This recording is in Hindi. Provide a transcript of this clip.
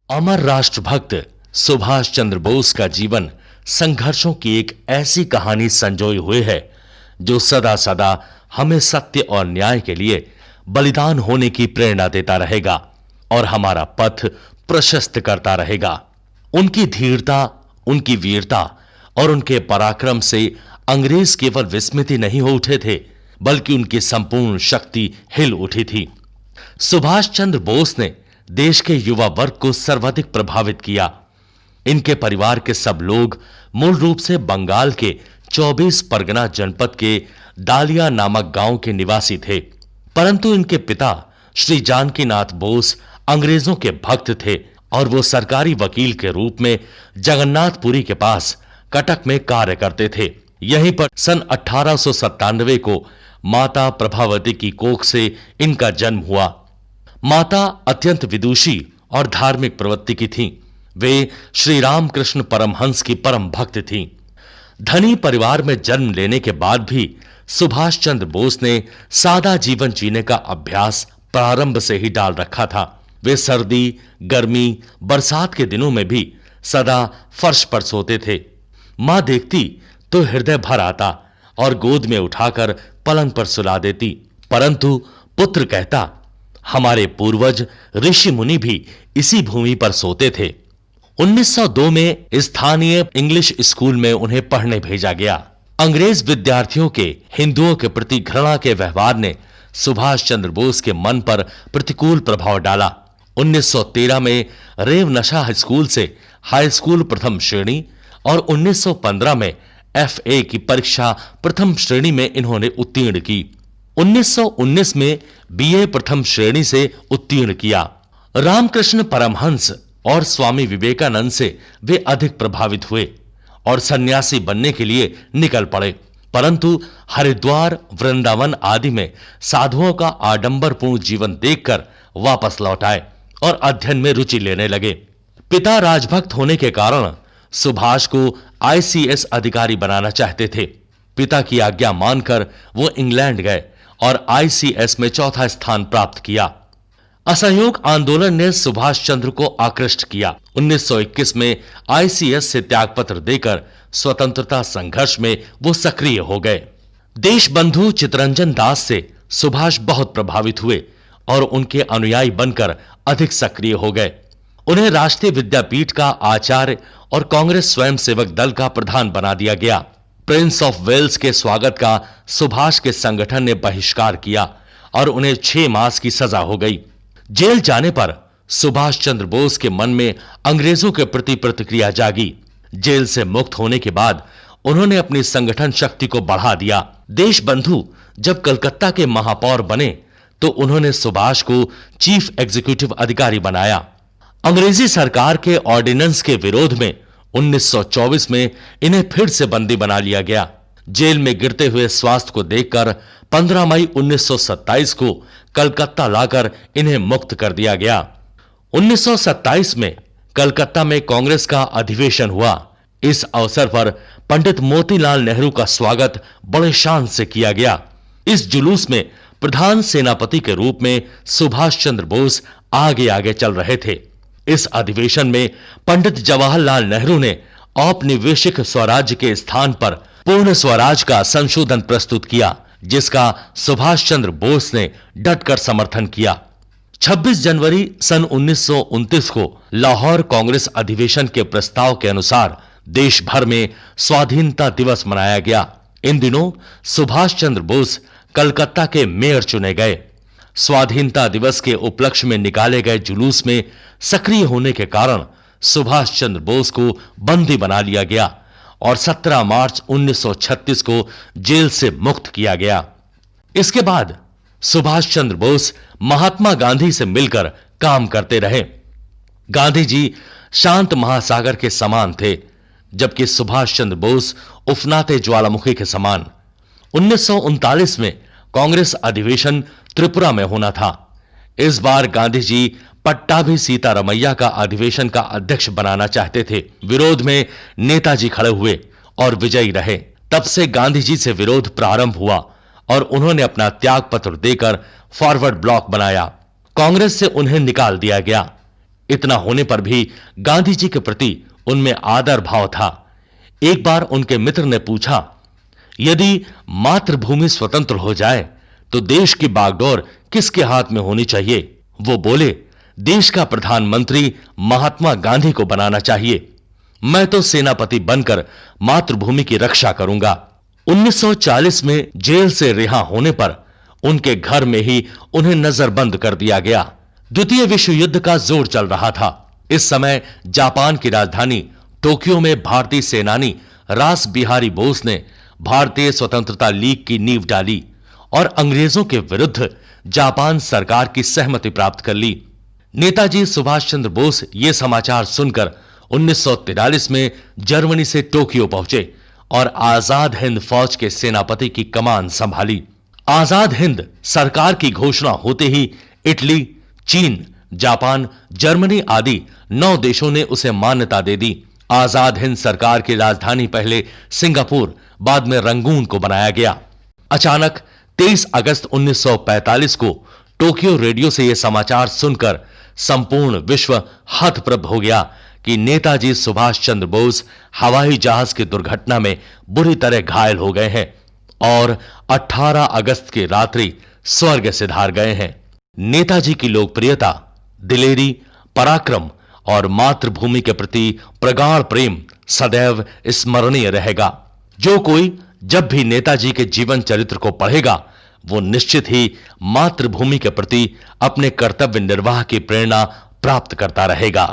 अमर राष्ट्रभक्त सुभाष चंद्र बोस का जीवन संघर्षों की एक ऐसी कहानी संजोए हुए है जो सदा सदा हमें सत्य और न्याय के लिए बलिदान होने की प्रेरणा देता रहेगा और हमारा पथ प्रशस्त करता रहेगा। उनकी धीरता, उनकी वीरता और उनके पराक्रम से अंग्रेज केवल विस्मित ही नहीं हो उठे थे, बल्कि उनकी संपूर्ण शक्ति हिल उठी थी। सुभाष चंद्र बोस ने देश के युवा वर्ग को सर्वाधिक प्रभावित किया। इनके परिवार के सब लोग मूल रूप से बंगाल के 24 परगना जनपद के दालिया नामक गांव के निवासी थे, परंतु इनके पिता श्री जानकीनाथ बोस अंग्रेजों के भक्त थे और वो सरकारी वकील के रूप में जगन्नाथपुरी के पास कटक में कार्य करते थे। यहीं पर सन 1897 को माता प्रभावती की कोख से इनका जन्म हुआ। माता अत्यंत विदुषी और धार्मिक प्रवृत्ति की थीं। वे श्री रामकृष्ण परमहंस की परम भक्त थीं। धनी परिवार में जन्म लेने के बाद भी सुभाष चंद्र बोस ने सादा जीवन जीने का अभ्यास प्रारंभ से ही डाल रखा था। वे सर्दी, गर्मी, बरसात के दिनों में भी सदा फर्श पर सोते थे। मां देखती तो हृदय भर आता और गोद में उठाकर पलंग पर सुला देती, परंतु पुत्र कहता, हमारे पूर्वज ऋषि मुनि भी इसी भूमि पर सोते थे। 1902 में स्थानीय इंग्लिश स्कूल में उन्हें पढ़ने भेजा गया। अंग्रेज विद्यार्थियों के हिंदुओं के प्रति घृणा के व्यवहार ने सुभाष चंद्र बोस के मन पर प्रतिकूल प्रभाव डाला। 1913 में रेवनशा स्कूल से हाई स्कूल प्रथम श्रेणी और 1915 में FA की परीक्षा प्रथम श्रेणी में इन्होंने उत्तीर्ण की। 1919 में BA प्रथम श्रेणी से उत्तीर्ण किया। रामकृष्ण परमहंस और स्वामी विवेकानंद से वे अधिक प्रभावित हुए और सन्यासी बनने के लिए निकल पड़े, परंतु हरिद्वार, वृंदावन आदि में साधुओं का आडंबरपूर्ण जीवन देखकर वापस लौट आए और अध्ययन में रुचि लेने लगे। पिता राजभक्त होने के कारण सुभाष को ICS अधिकारी बनाना चाहते थे। पिता की आज्ञा मानकर वो इंग्लैंड गए और ICS में चौथा स्थान प्राप्त किया। असहयोग आंदोलन ने सुभाष चंद्र को आकृष्ट किया। 1921 में ICS से त्यागपत्र देकर स्वतंत्रता संघर्ष में वो सक्रिय हो गए। देशबंधु चित्तरंजन दास से सुभाष बहुत प्रभावित हुए और उनके अनुयायी बनकर अधिक सक्रिय हो गए। उन्हें राष्ट्रीय विद्यापीठ का आचार्य और कांग्रेस स्वयंसेवक दल का प्रधान बना दिया गया। प्रिंस ऑफ वेल्स के स्वागत का सुभाष के संगठन ने बहिष्कार किया और उन्हें 6 मास की सजा हो गई। जेल जाने पर सुभाष चंद्र बोस के मन में अंग्रेजों के प्रति प्रतिक्रिया जागी। जेल से मुक्त होने के बाद उन्होंने अपनी संगठन शक्ति को बढ़ा दिया। देशबंधु जब कलकत्ता के महापौर बने तो उन्होंने सुभाष को चीफ एग्जीक्यूटिव अधिकारी बनाया। अंग्रेजी सरकार के ऑर्डिनेंस के विरोध में 1924 में इन्हें फिर से बंदी बना लिया गया। जेल में गिरते हुए स्वास्थ्य को देखकर 15 मई 1927 को कलकत्ता लाकर इन्हें मुक्त कर दिया गया। 1927 में कलकत्ता में कांग्रेस का अधिवेशन हुआ। इस अवसर पर पंडित मोतीलाल नेहरू का स्वागत बड़े शान से किया गया। इस जुलूस में प्रधान सेनापति के रूप में सुभाष चंद्र बोस आगे आगे चल रहे थे। इस अधिवेशन में पंडित जवाहरलाल नेहरू ने औपनिवेशिक स्वराज्य के स्थान पर पूर्ण स्वराज का संशोधन प्रस्तुत किया, जिसका सुभाष चंद्र बोस ने डटकर समर्थन किया। 26 जनवरी सन 1929 को लाहौर कांग्रेस अधिवेशन के प्रस्ताव के अनुसार देश भर में स्वाधीनता दिवस मनाया गया। इन दिनों सुभाष चंद्र बोस कलकत्ता के मेयर चुने गए। स्वाधीनता दिवस के उपलक्ष्य में निकाले गए जुलूस में सक्रिय होने के कारण सुभाष चंद्र बोस को बंदी बना लिया गया और 17 मार्च 1936 को जेल से मुक्त किया गया। इसके बाद सुभाष चंद्र बोस महात्मा गांधी से मिलकर काम करते रहे। गांधी जी शांत महासागर के समान थे, जबकि सुभाष चंद्र बोस उफनाते ज्वालामुखी के समान। 1939 में कांग्रेस अधिवेशन त्रिपुरा में होना था। इस बार गांधी जी पट्टाभी सीतारमैया का अधिवेशन का अध्यक्ष बनाना चाहते थे। विरोध में नेताजी खड़े हुए और विजयी रहे। तब से गांधी जी से विरोध प्रारंभ हुआ और उन्होंने अपना त्याग पत्र देकर फॉरवर्ड ब्लॉक बनाया। कांग्रेस से उन्हें निकाल दिया गया। इतना होने पर भी गांधी जी के प्रति उनमें आदर भाव था। एक बार उनके मित्र ने पूछा, यदि मातृभूमि स्वतंत्र हो जाए तो देश की बागडोर किसके हाथ में होनी चाहिए? वो बोले, देश का प्रधानमंत्री महात्मा गांधी को बनाना चाहिए। मैं तो सेनापति बनकर मातृभूमि की रक्षा करूंगा। 1940 में जेल से रिहा होने पर उनके घर में ही उन्हें नजरबंद कर दिया गया। द्वितीय विश्व युद्ध का जोर चल रहा था। इस समय जापान की राजधानी टोक्यो में भारतीय सेनानी रास बिहारी बोस ने भारतीय स्वतंत्रता लीग की नींव डाली और अंग्रेजों के विरुद्ध जापान सरकार की सहमति प्राप्त कर ली। नेताजी सुभाष चंद्र बोस ये समाचार सुनकर 1943 में जर्मनी से टोक्यो पहुंचे और आजाद हिंद फौज के सेनापति की कमान संभाली। आजाद हिंद सरकार की घोषणा होते ही इटली, चीन, जापान, जर्मनी आदि 9 देशों ने उसे मान्यता दे दी। आजाद हिंद सरकार की राजधानी पहले सिंगापुर, बाद में रंगून को बनाया गया। अचानक 23 अगस्त 1945 को टोक्यो रेडियो से यह समाचार सुनकर संपूर्ण विश्व हतप्रभ हो गया कि नेताजी सुभाष चंद्र बोस हवाई जहाज की दुर्घटना में बुरी तरह घायल हो गए हैं और 18 अगस्त की रात्रि स्वर्ग सिधार गए हैं। नेताजी की लोकप्रियता, दिलेरी, पराक्रम और मातृभूमि के प्रति प्रगाढ़ प्रेम सदैव स्मरणीय रहेगा। जो कोई जब भी नेताजी के जीवन चरित्र को पढ़ेगा वो निश्चित ही मातृभूमि के प्रति अपने कर्तव्य निर्वाह की प्रेरणा प्राप्त करता रहेगा।